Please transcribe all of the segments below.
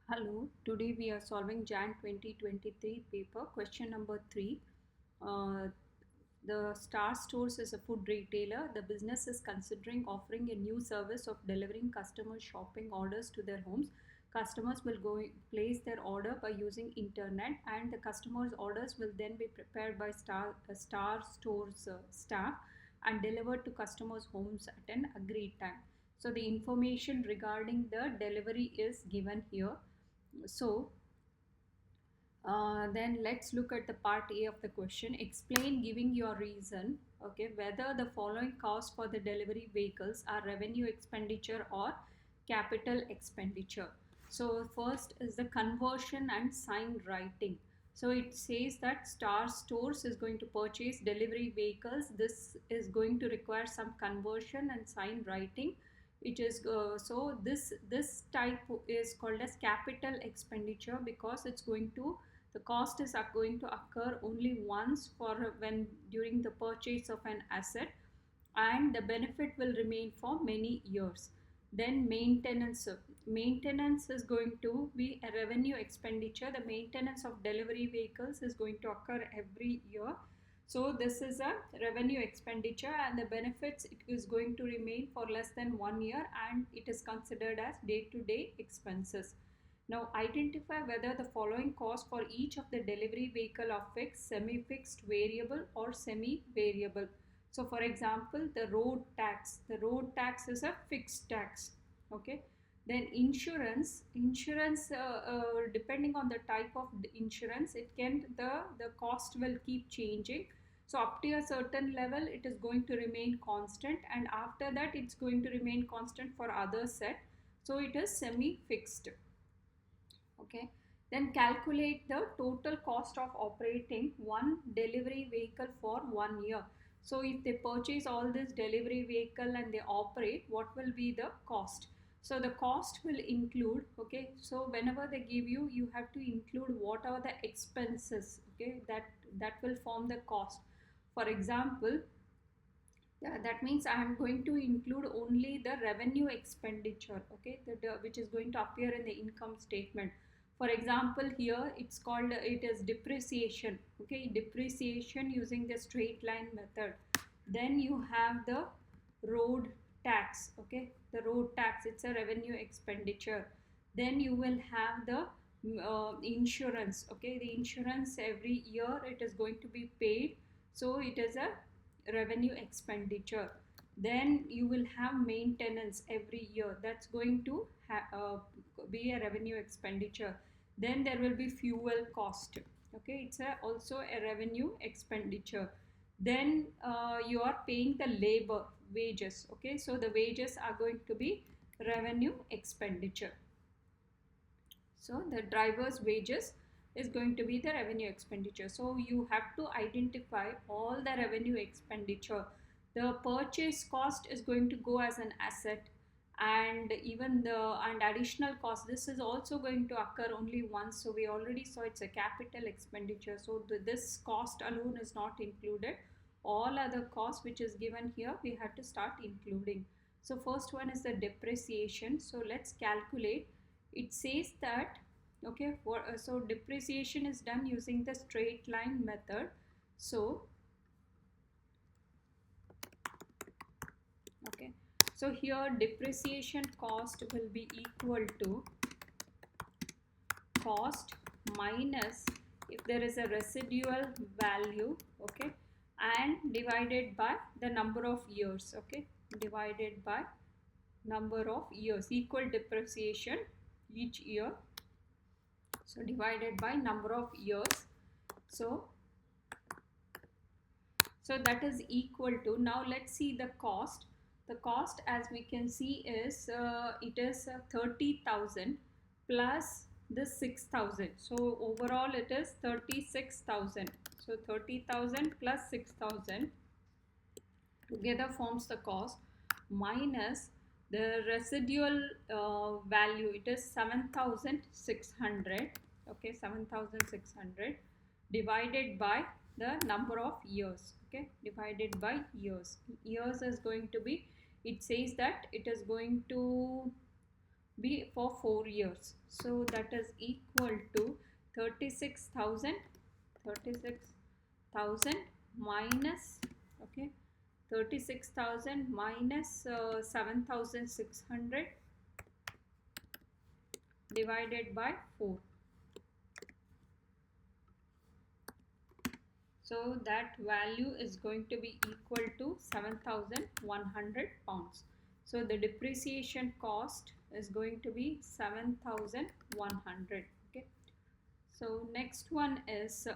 Hello, today we are solving JAN 2023 paper, question number 3. Uh, the Star Stores is a food retailer. The business is considering offering a new service of delivering customers shopping orders to their homes. Customers will place their order by using internet, and the customers' orders will then be prepared by Star Stores staff and delivered to customers' homes at an agreed time. So the information regarding the delivery is given here. So then let's look at the part A of the question. Explain giving your reason, okay, whether the following costs for the delivery vehicles are revenue expenditure or capital expenditure. So first is the conversion and sign writing. So it says that Star Stores is going to purchase delivery vehicles. This is going to require some conversion and sign writing. It is so this type is called as capital expenditure because it's going to, the cost is going to occur only once for when during the purchase of an asset, and the benefit will remain for many years. Then maintenance is going to be a revenue expenditure. The maintenance of delivery vehicles is going to occur every year. So this is a revenue expenditure, and the benefits, it is going to remain for less than 1 year, and it is considered as day-to-day expenses. Now identify whether the following costs for each of the delivery vehicle are fixed, semi-fixed, variable or semi-variable. So for example, the road tax. The road tax is a fixed tax. Okay. Then insurance. Depending on the type of insurance, the cost will keep changing. So up to a certain level, it is going to remain constant, and after that, it's going to remain constant for other set. So it is semi-fixed. Okay. Then calculate the total cost of operating one delivery vehicle for 1 year. So if they purchase all this delivery vehicle and they operate, what will be the cost? So the cost will include, okay, so whenever they give you, you have to include what are the expenses, okay, that will form the cost. For example, yeah, that means I am going to include only the revenue expenditure, okay, which is going to appear in the income statement. For example, here it's called, it is depreciation, okay, depreciation using the straight line method. Then you have the road tax, okay, the road tax, it's a revenue expenditure. Then you will have the insurance, okay, the insurance every year it is going to be paid, so it is a revenue expenditure. Then you will have maintenance every year, that's going to be a revenue expenditure. Then there will be fuel cost, okay, it's also a revenue expenditure. Then you are paying the labor wages, okay, so the wages are going to be revenue expenditure. So the driver's wages is going to be the revenue expenditure. So you have to identify all the revenue expenditure. The purchase cost is going to go as an asset, and even the additional cost, this is also going to occur only once. So we already saw it's a capital expenditure. So this cost alone is not included. All other costs which is given here, we have to start including. So first one is the depreciation. So let's calculate. It says that, okay, so depreciation is done using the straight line method. So okay, so here depreciation cost will be equal to cost minus, if there is a residual value, okay, and divided by the number of years, okay, divided by number of years, equal depreciation each year, so divided by number of years. So that is equal to, now let's see the cost. The cost, as we can see, is it is 30,000 plus this 6,000. So overall it is 36,000. So 30,000 plus 6,000 together forms the cost, minus the residual value, it is 7,600, okay, 7,600 divided by the number of years, okay, divided by years. Years is going to be, it says that it is going to be for 4 years. So that is equal to 36,000, 36,000 minus, okay, 36,000 minus 7,600 divided by 4. So that value is going to be equal to 7,100 pounds. So the depreciation cost is going to be 7,100. Okay. So next one is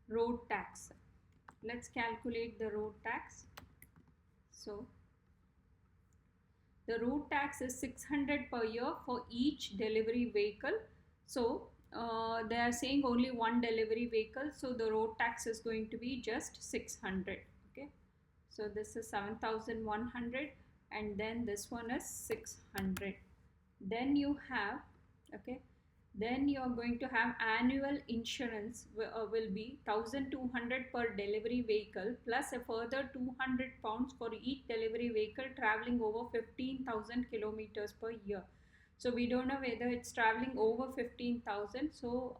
road tax. Let's calculate the road tax. So the road tax is 600 per year for each delivery vehicle. So they are saying only one delivery vehicle, so the road tax is going to be just 600. Okay, so this is 7,100 and then this one is 600. Then you have, okay, then you are going to have annual insurance will be 1,200 per delivery vehicle plus a further 200 pounds for each delivery vehicle traveling over 15,000 kilometers per year. So we don't know whether it's traveling over 15,000, so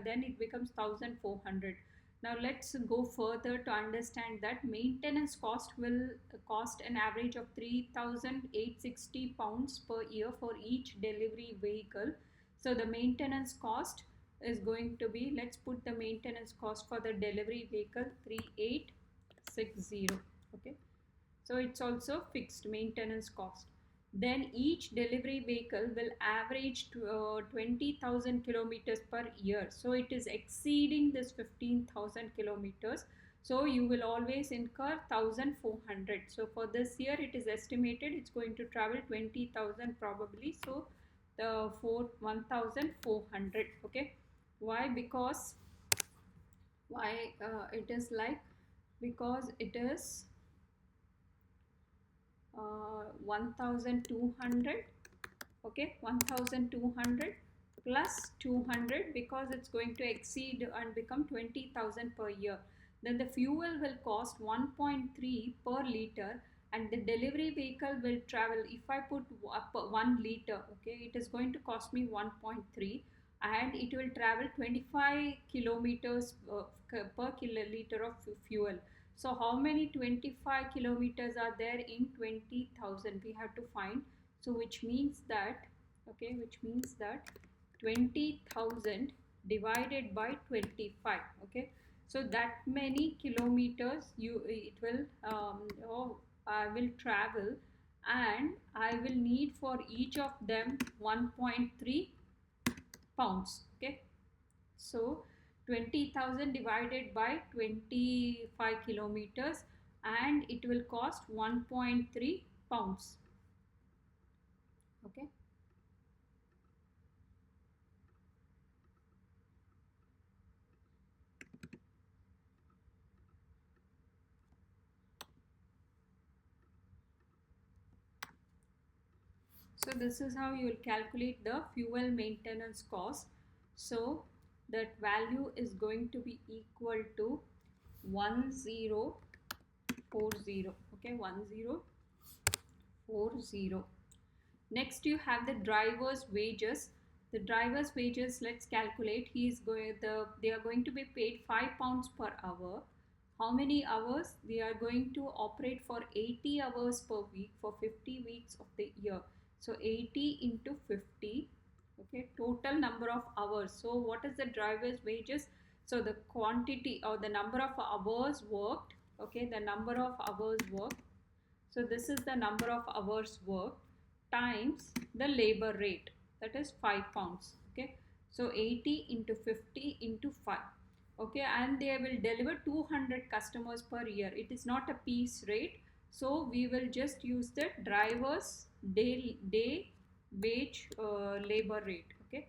then it becomes 1,400. Now let's go further to understand that maintenance cost will cost an average of 3,860 pounds per year for each delivery vehicle. So the maintenance cost is going to be, let's put the maintenance cost for the delivery vehicle 3,860. Okay, so it's also fixed maintenance cost. Then each delivery vehicle will average 20,000 kilometers per year. So it is exceeding this 15,000 kilometers. So you will always incur 1,400. So for this year it is estimated it's going to travel 20,000 probably. So the 1,400. Okay, why? Because why it is like, because it is 1,200. Okay, 1,200 plus 200 because it's going to exceed and become 20,000 per year. Then the fuel will cost 1.3 per liter and the delivery vehicle will travel, if I put 1 liter, okay, it is going to cost me 1.3 and it will travel 25 kilometers per kiloliter of fuel. So how many 25 kilometers are there in 20,000? We have to find. So which means that, okay, which means that 20,000 divided by 25. Okay, so that many kilometers it will I will travel, and I will need for each of them 1.3 pounds. Okay, so 20,000 divided by 25 kilometers and it will cost 1.3 pounds. Okay, so this is how you will calculate the fuel maintenance cost. So that value is going to be equal to 1040. Okay, 1040. Next you have the driver's wages. The driver's wages, let's calculate. They are going to be paid 5 pounds per hour. How many hours? They are going to operate for 80 hours per week for 50 weeks of the year. So 80 into 50. Okay, total number of hours. So what is the driver's wages? So the quantity or the number of hours worked. Okay, the number of hours worked. So this is the number of hours worked times the labor rate, that is 5 pounds. Okay, so 80 into 50 into 5. Okay, and they will deliver 200 customers per year. It is not a piece rate, so we will just use the driver's day wage labor rate. Okay,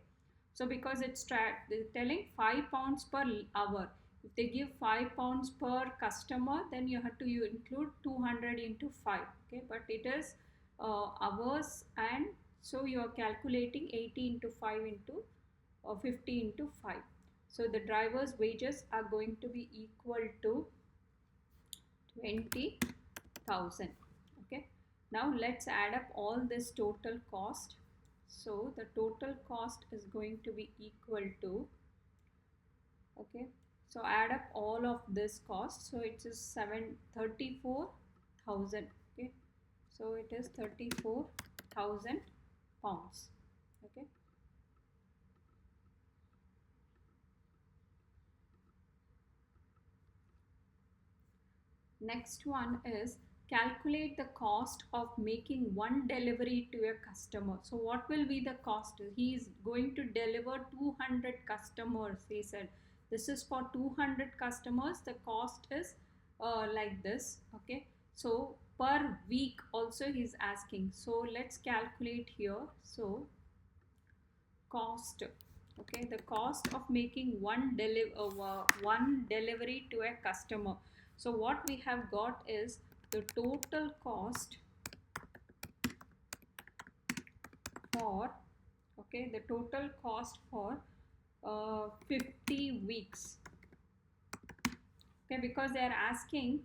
so because it's telling 5 pounds per hour, if they give 5 pounds per customer, then you have to include 200 into 5. Okay, but it is hours, and so you are calculating 80 into 5 into 50 into 5. So the driver's wages are going to be equal to 20,000. Okay, Now let's add up all this total cost. So the total cost is going to be equal to, okay, so add up all of this cost. So it is 34,000. Okay, so it is 34,000 pounds. Okay, next one is calculate the cost of making one delivery to a customer. So what will be the cost? He is going to deliver 200 customers. He said this is for 200 customers. The cost is like this. Okay, so per week also he's asking. So let's calculate here. So cost, okay, the cost of making one delivery to a customer. So what we have got is the total cost for, okay, the total cost for 50 weeks. Okay, because they are asking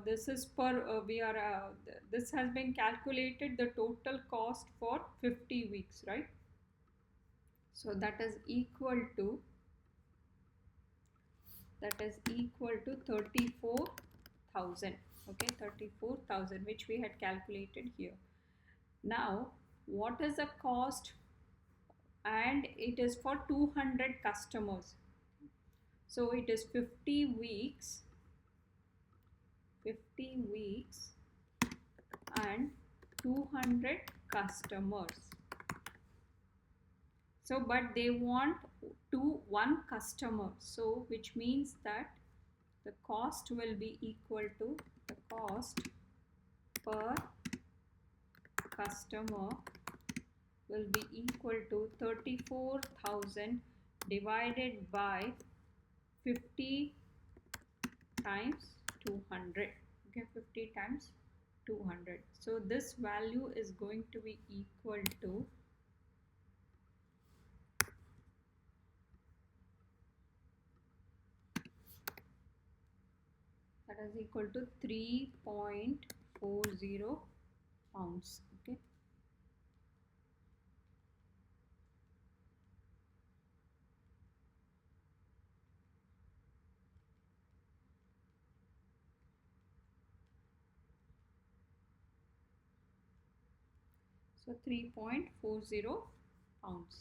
this is per we are this has been calculated the total cost for 50 weeks, right? So that is equal to 34,000. Okay, 34,000, which we had calculated here. Now what is the cost? And it is for 200 customers. So it is 50 weeks and 200 customers. So but they want one customer, so which means that the cost will be equal to the cost per customer will be equal to 34,000 divided by 50 times 200. Okay, 50 times 200. So this value is going to be equal to, that is equal to 3.40 pounds. Okay, so 3.40 pounds.